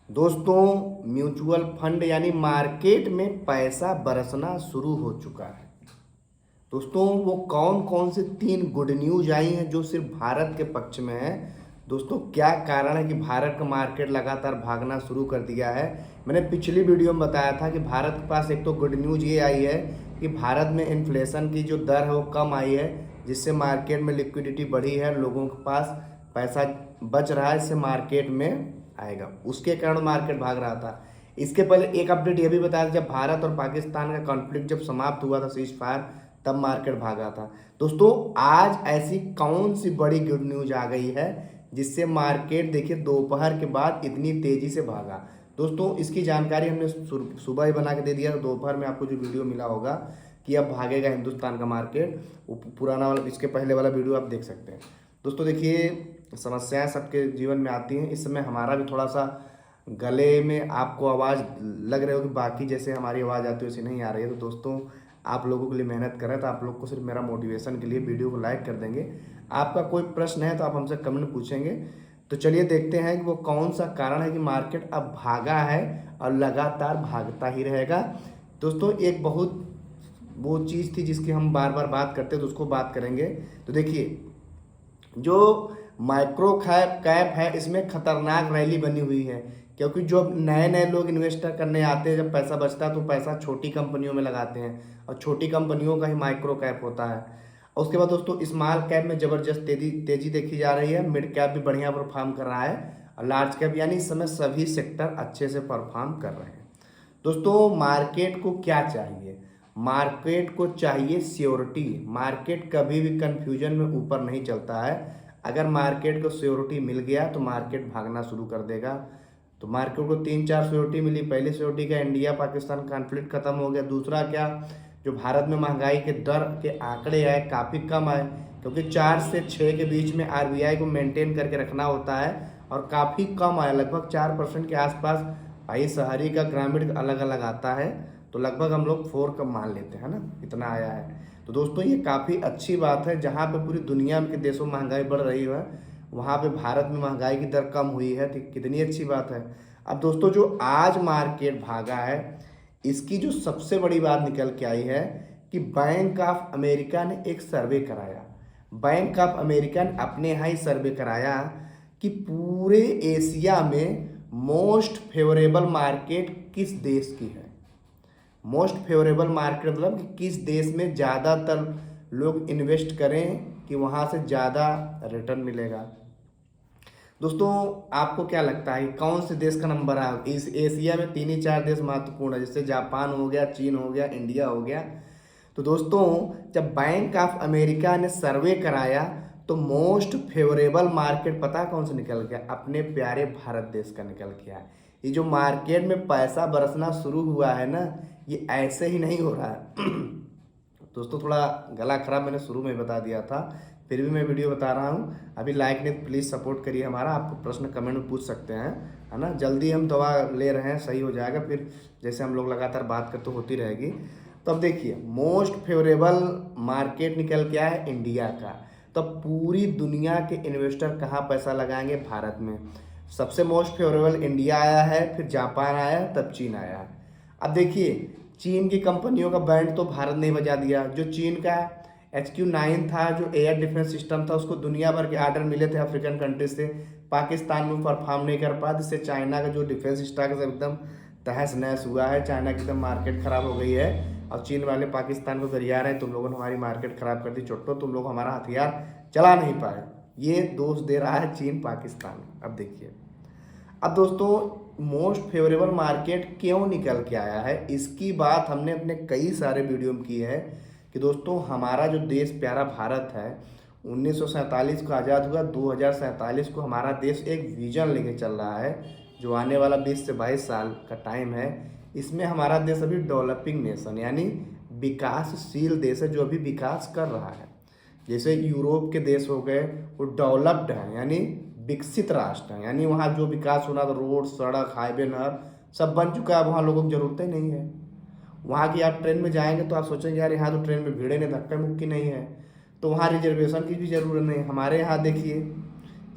दोस्तों, mutual fund यानी market में पैसा बरसना शुरू हो चुका है। दोस्तों, वो कौन कौन से 3 गुड न्यूज आई हैं जो सिर्फ भारत के पक्ष में है। दोस्तों, क्या कारण है कि भारत का मार्केट लगातार भागना शुरू कर दिया है। मैंने पिछली वीडियो में बताया था कि भारत के पास एक तो गुड न्यूज ये आई है कि भारत में इन्फ्लेशन की जो दर है वो कम आई है, जिससे मार्केट में लिक्विडिटी बढ़ी है, लोगों के पास पैसा बच रहा है, इससे मार्केट में आएगा, उसके कारण मार्केट भाग रहा था। इसके पहले एक अपडेट ये भी बताया था, जब भारत और पाकिस्तान का कॉन्फ्लिक्ट जब समाप्त हुआ था, सीज फायर, तब मार्केट भागा था। दोस्तों, आज ऐसी कौन सी बड़ी गुड न्यूज आ गई है जिससे मार्केट देखिए दोपहर के बाद इतनी तेजी से भागा। दोस्तों, इसकी जानकारी हमने सुबह ही बना के दे दिया, दोपहर में आपको जो वीडियो मिला होगा कि अब भागेगा हिंदुस्तान का मार्केट, वो पुराना वाला, इसके पहले वाला वीडियो आप देख सकते हैं। दोस्तों देखिए, समस्याएं सबके जीवन में आती हैं। इस समय हमारा भी थोड़ा सा गले में आपको आवाज़ लग रही होगी, बाकी जैसे हमारी आवाज़ आती है वैसे नहीं आ रही है। तो दोस्तों, आप लोगों के लिए मेहनत कर रहे हैं, तो आप लोग को सिर्फ मेरा मोटिवेशन के लिए वीडियो को लाइक कर देंगे। आपका कोई प्रश्न है तो आप हमसे कमेंट पूछेंगे। तो चलिए देखते हैं कि वो कौन सा कारण है कि मार्केट अब भागा है और लगातार भागता ही रहेगा। दोस्तों, एक बहुत वो चीज़ थी जिसकी हम बार बार बात करते हैं, तो उसको बात करेंगे। तो देखिए, जो माइक्रो कैप है, इसमें खतरनाक रैली बनी हुई है, क्योंकि जो नए नए लोग इन्वेस्टर करने आते हैं, जब पैसा बचता है तो पैसा छोटी कंपनियों में लगाते हैं, और छोटी कंपनियों का ही माइक्रो कैप होता है। और उसके बाद दोस्तों, स्मॉल कैप में ज़बरदस्त तेजी तेजी देखी जा रही है, मिड कैप भी बढ़िया परफॉर्म कर रहा है, और लार्ज कैप यानी इस समय सभी सेक्टर अच्छे से परफॉर्म कर रहे हैं। दोस्तों, मार्केट को क्या चाहिए? मार्केट को चाहिए श्योरिटी। मार्केट कभी भी कंफ्यूजन में ऊपर नहीं चलता है। अगर मार्केट को श्योरिटी मिल गया तो मार्केट भागना शुरू कर देगा। तो मार्केट को 3-4 श्योरिटी मिली। पहली श्योरिटी क्या, इंडिया पाकिस्तान कॉन्फ्लिक्ट खत्म हो गया। दूसरा क्या, जो भारत में महंगाई के दर के आंकड़े आए काफ़ी कम आए, क्योंकि 4 से 6 के बीच में आरबीआई को मेंटेन करके रखना होता है, और काफ़ी कम आया, लगभग 4% के आसपास। भाई शहरी का ग्रामीण अलग अलग आता है, तो लगभग हम लोग 4 कम मान लेते हैं ना, इतना आया है। तो दोस्तों, ये काफ़ी अच्छी बात है। जहाँ पे पूरी दुनिया के देशों में महंगाई बढ़ रही है, वहाँ पे भारत में महंगाई की दर कम हुई है, तो कितनी अच्छी बात है। अब दोस्तों, जो आज मार्केट भागा है, इसकी जो सबसे बड़ी बात निकल के आई है कि बैंक ऑफ अमेरिका ने एक सर्वे कराया। बैंक ऑफ अमेरिका ने अपने यहाँ ही सर्वे कराया कि पूरे एशिया में मोस्ट फेवरेबल मार्केट किस देश की है। मोस्ट फेवरेबल मार्केट मतलब कि किस देश में ज़्यादातर लोग इन्वेस्ट करें कि वहाँ से ज़्यादा रिटर्न मिलेगा। दोस्तों, आपको क्या लगता है कौन से देश का नंबर है? इस एशिया में 3 ही 4 देश महत्वपूर्ण है, जैसे जापान हो गया, चीन हो गया, इंडिया हो गया। तो दोस्तों, जब बैंक ऑफ अमेरिका ने सर्वे कराया तो मोस्ट फेवरेबल मार्केट पता कौन सा निकल गया? अपने प्यारे भारत देश का निकल गया। ये जो मार्केट में पैसा बरसना शुरू हुआ है ना, ये ऐसे ही नहीं हो रहा है। दोस्तों, थोड़ा गला खराब मैंने शुरू में बता दिया था, फिर भी मैं वीडियो बता रहा हूँ। अभी लाइक नहीं, प्लीज़ सपोर्ट करिए हमारा। आपको प्रश्न कमेंट में पूछ सकते हैं, है ना। जल्दी हम दवा ले रहे हैं, सही हो जाएगा। फिर जैसे हम लोग लगातार बात करते होती रहेगी। तो अब देखिए, मोस्ट फेवरेबल मार्केट निकल के आया है इंडिया का। तो पूरी दुनिया के इन्वेस्टर कहाँ पैसा लगाएंगे? भारत में। सबसे मोस्ट फेवरेबल इंडिया आया है, फिर जापान आया है, तब चीन आया है। अब देखिए, चीन की कंपनियों का बैंड तो भारत ने बजा दिया। जो चीन का HQ9 था, जो एयर डिफेंस सिस्टम था, उसको दुनिया भर के आर्डर मिले थे अफ्रीकन कंट्रीज से। पाकिस्तान में परफॉर्म नहीं कर पाया, जिससे चाइना का जो डिफेंस स्टॉक है एकदम तहस नहस हुआ है। चाइना की एकदम मार्केट खराब हो गई है, और चीन वाले पाकिस्तान को गरिया रहे हैं, तुम लोगों ने हमारी मार्केट खराब कर दी चोट्टो, तुम लोग हमारा हथियार चला नहीं पाए। ये दोष दे रहा है चीन पाकिस्तान। अब देखिए, अब दोस्तों, मोस्ट फेवरेबल मार्केट क्यों निकल के आया है, इसकी बात हमने अपने कई सारे वीडियो में की है कि दोस्तों, हमारा जो देश प्यारा भारत है, 1947 को आज़ाद हुआ, 2047 को हमारा देश एक विजन लेके चल रहा है, जो आने वाला 20 से 22 साल का टाइम है। इसमें हमारा देश अभी डेवलपिंग नेशन यानी विकासशील देश है, जो अभी विकास कर रहा है। जैसे यूरोप के देश हो गए, वो डेवलप्ड हैं यानी विकसित राष्ट्र हैं, यानी वहाँ जो विकास होना था, रोड, सड़क, हाईवे, नहर सब बन चुका है, वहाँ लोगों की ज़रूरत ही नहीं है। वहाँ की आप ट्रेन में जाएंगे तो आप सोचेंगे यार यहाँ तो ट्रेन में भीड़े नहीं, धक्का मुक्की नहीं है, तो वहाँ रिजर्वेशन की भी ज़रूरत नहीं है। हमारे यहाँ देखिए,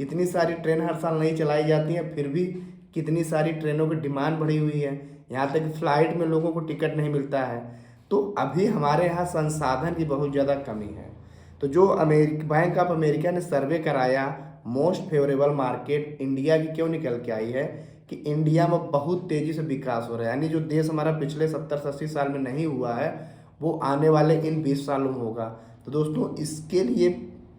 इतनी सारी ट्रेन हर साल नहीं चलाई जाती हैं, फिर भी कितनी सारी ट्रेनों की डिमांड बढ़ी हुई है, यहाँ तक कि फ्लाइट में लोगों को टिकट नहीं मिलता है। तो अभी हमारे यहाँ संसाधन की बहुत ज़्यादा कमी है। तो जो बैंक ऑफ अमेरिका ने सर्वे कराया मोस्ट फेवरेबल मार्केट इंडिया की क्यों निकल के आई है कि इंडिया में बहुत तेज़ी से विकास हो रहा है, यानी जो देश हमारा पिछले 70-80 साल में नहीं हुआ है वो आने वाले इन 20 सालों में होगा। तो दोस्तों इसके लिए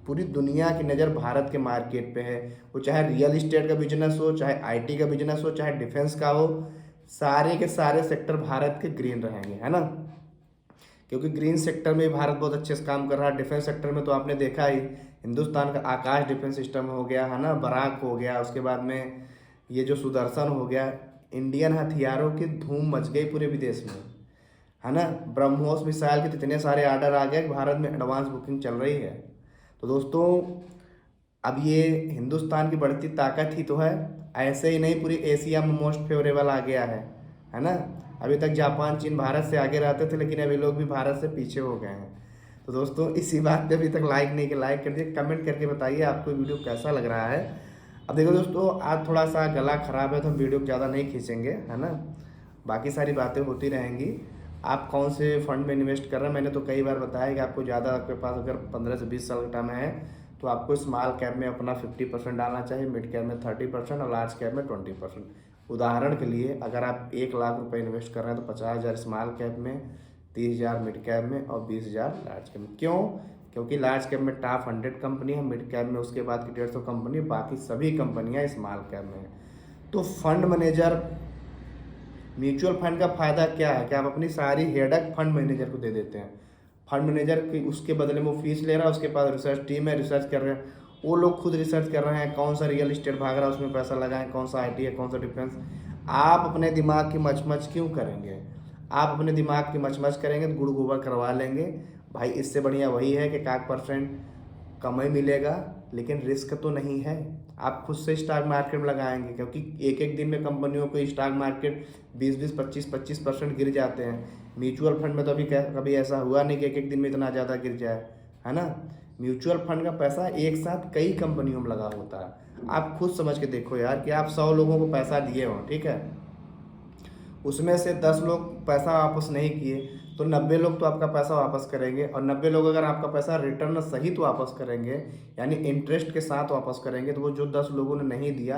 पूरी दुनिया की नज़र भारत के मार्केट पे है, वो चाहे रियल इस्टेट का बिजनेस हो, चाहे आईटी का बिजनेस हो, चाहे डिफेंस का हो, सारे के सारे सेक्टर भारत के ग्रीन रहेंगे, है ना। क्योंकि ग्रीन सेक्टर में भारत बहुत अच्छे से काम कर रहा है। डिफेंस सेक्टर में तो आपने देखा ही, हिंदुस्तान का आकाश डिफेंस सिस्टम हो गया, है ना, बराक हो गया, उसके बाद में ये जो सुदर्शन हो गया, इंडियन हथियारों की धूम मच गई पूरे विदेश में, है ना। ब्रह्मोस मिसाइल के इतने सारे ऑर्डर आ गए कि भारत में एडवांस बुकिंग चल रही है। तो दोस्तों अब ये हिंदुस्तान की बढ़ती ताकत ही तो है, ऐसे ही नहीं पूरी एशिया में मोस्ट फेवरेबल आ गया है ना। अभी तक जापान चीन भारत से आगे रहते थे, लेकिन अभी लोग भी भारत से पीछे हो गए हैं। तो दोस्तों इसी बात पे अभी तक लाइक नहीं किया, लाइक कर दिए, कमेंट करके बताइए आपको वीडियो कैसा लग रहा है। अब देखो दोस्तों आज थोड़ा सा गला ख़राब है तो हम वीडियो ज़्यादा नहीं खींचेंगे, है ना। बाकी सारी बातें होती रहेंगी। आप कौन से फंड में इन्वेस्ट कर रहे हैं, मैंने तो कई बार बताया कि आपको ज़्यादा, आपके पास अगर 15 से 20 साल का टाइम है तो आपको स्मॉल कैप में अपना 50% डालना चाहिए, मिड कैप में 30% और लार्ज कैप में 20%। उदाहरण के लिए अगर आप 1 लाख रुपए इन्वेस्ट कर रहे हैं तो 50,000 स्मॉल कैप में, 30,000 मिड कैप में और 20,000 लार्ज कैप में। क्यों? क्योंकि लार्ज कैप में टॉप 100 कंपनी है, मिड कैप में उसके बाद की 150 कंपनी, बाकी सभी कंपनियां स्मॉल कैप में है। तो फंड मैनेजर, म्यूचुअल फंड का फ़ायदा क्या है कि आप अपनी सारी हेडक फंड मैनेजर को दे देते हैं। फंड मैनेजर की उसके बदले में वो फीस ले रहा है, उसके पास रिसर्च टीम है, रिसर्च कर रहे हैं, वो लोग खुद रिसर्च कर रहे हैं कौन सा रियल इस्टेट भाग रहा है उसमें पैसा लगाएं, कौन सा आईटी है, कौन सा डिफेंस। आप अपने दिमाग की मचमच क्यों करेंगे? आप अपने दिमाग की मचमच करेंगे तो गुड़ गोबर करवा लेंगे भाई। इससे बढ़िया वही है कि 1% कमाई मिलेगा लेकिन रिस्क तो नहीं है। आप खुद से स्टॉक मार्केट में लगाएंगे, क्योंकि एक एक दिन में कंपनियों को स्टॉक मार्केट 20-20, 25-25% गिर जाते हैं। म्यूचुअल फंड में तो अभी कभी ऐसा हुआ नहीं कि एक एक दिन में इतना ज़्यादा गिर जाए, है ना। म्यूचुअल फंड का पैसा एक साथ कई कंपनियों में लगा होता है। आप खुद समझ के देखो यार कि आप 100 लोगों को पैसा दिए हो, ठीक है, उसमें से 10 लोग पैसा वापस नहीं किए तो 90 लोग तो आपका पैसा वापस करेंगे, और 90 लोग अगर आपका पैसा रिटर्न सहित वापस करेंगे, यानी इंटरेस्ट के साथ वापस करेंगे, तो वो जो 10 लोगों ने नहीं दिया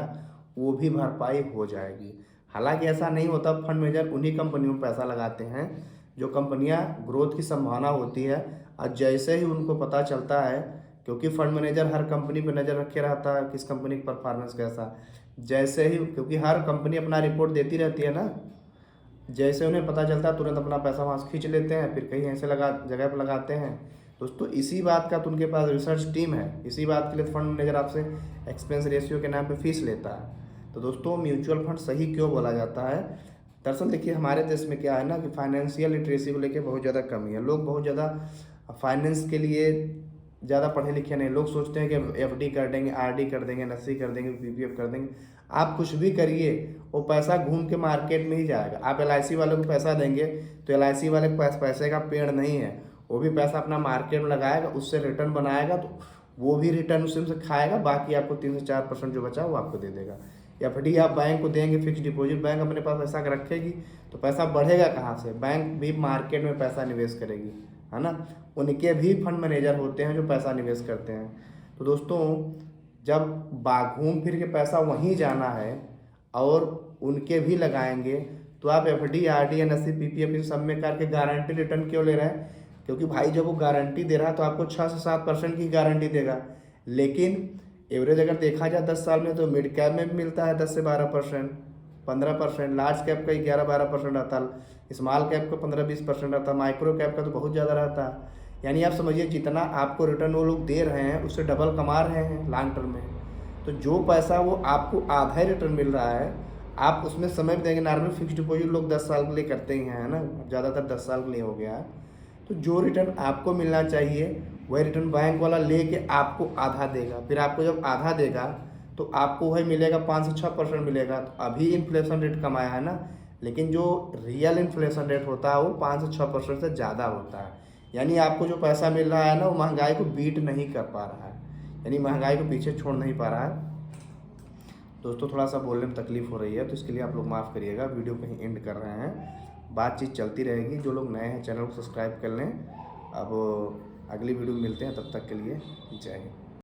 वो भी भरपाई हो जाएगी। हालांकि ऐसा नहीं होता, फंड मैनेजर उन्हीं कंपनियों में पैसा लगाते हैं जो कंपनियां ग्रोथ की संभावना होती है, और जैसे ही उनको पता चलता है, क्योंकि फंड मैनेजर हर कंपनी पर नज़र रखे रहता है किस कंपनी की परफॉर्मेंस कैसा, जैसे ही, क्योंकि हर कंपनी अपना रिपोर्ट देती रहती है ना, जैसे उन्हें पता चलता है तुरंत अपना पैसा वहाँ से खींच लेते हैं, फिर कहीं ऐसे जगह पर लगाते हैं। दोस्तों इसी बात का तो उनके पास रिसर्च टीम है, इसी बात के लिए फंड मैनेजर आपसे एक्सपेंस रेशियो के नाम पे फीस लेता है। तो दोस्तों म्यूचुअल फंड सही क्यों बोला जाता है? दरअसल देखिए हमारे देश में क्या है ना कि फाइनेंशियल लिटरेसी को लेकर बहुत ज़्यादा कमी है। लोग बहुत ज़्यादा फाइनेंस के लिए ज़्यादा पढ़े लिखे नहीं, लोग सोचते हैं कि एफडी कर देंगे, आरडी कर देंगे, एनएससी कर देंगे, पीपीएफ कर देंगे। आप कुछ भी करिए वो पैसा घूम के मार्केट में ही जाएगा। आप एलआईसी वाले को पैसा देंगे तो एलआईसी वाले के पास पैसे का पेड़ नहीं है, वो भी पैसा अपना मार्केट में लगाएगा, उससे रिटर्न बनाएगा, तो वो भी रिटर्न उससे खाएगा, बाकी आपको 3 से 4% जो बचा वो आपको दे देगा। एफडी आप बैंक को देंगे, फिक्स डिपॉजिट बैंक अपने पास पैसा रखेगी तो पैसा बढ़ेगा कहाँ से? बैंक भी मार्केट में पैसा निवेश करेगी, है ना। उनके भी फंड मैनेजर होते हैं जो पैसा निवेश करते हैं। तो दोस्तों जब घूम फिर के पैसा वहीं जाना है और उनके भी लगाएंगे, तो आप एफडी, आरडी, एनएससी, पीपीएफ इन सब में करके गारंटी रिटर्न क्यों ले रहे हैं? क्योंकि भाई जब वो गारंटी दे रहा है तो आपको 6 से 7% की गारंटी देगा, लेकिन एवरेज अगर देखा जाए 10 साल में तो मिड कैप में भी मिलता है 10 से 12%, 15%, लार्ज कैप का 11-12% रहता है, स्मॉल कैप का 15-20% रहता है, माइक्रो कैप का तो बहुत ज़्यादा रहता है। यानी आप समझिए जितना आपको रिटर्न वो लोग दे रहे हैं उससे डबल कमा रहे हैं लॉन्ग टर्म में। तो जो पैसा वो आपको आधा ही रिटर्न मिल रहा है, आप उसमें समय भी देंगे। नॉर्मल फिक्स डिपॉजिट लोग 10 साल के लिए करते ही हैं, है ना, ज़्यादातर 10 साल के लिए हो गया है। तो जो रिटर्न आपको मिलना चाहिए वही रिटर्न बैंक वाला लेके आपको आधा देगा, फिर आपको जब आधा देगा तो आपको वही मिलेगा 5 से 6% मिलेगा। तो अभी इन्फ्लेशन रेट कम आया है ना, लेकिन जो रियल इन्फ्लेशन रेट होता है वो 5 से 6% से ज़्यादा होता है। यानी आपको जो पैसा मिल रहा है ना वो महंगाई को बीट नहीं कर पा रहा है, यानी महंगाई को पीछे छोड़ नहीं पा रहा है। दोस्तों थोड़ा सा बोलने में तकलीफ़ हो रही है, तो इसके लिए आप लोग माफ़ करिएगा। वीडियो कहीं एंड कर रहे हैं, बातचीत चलती रहेगी। जो लोग नए हैं चैनल को सब्सक्राइब कर लें। अब अगली वीडियो में मिलते हैं, तब तक के लिए जय हिंद।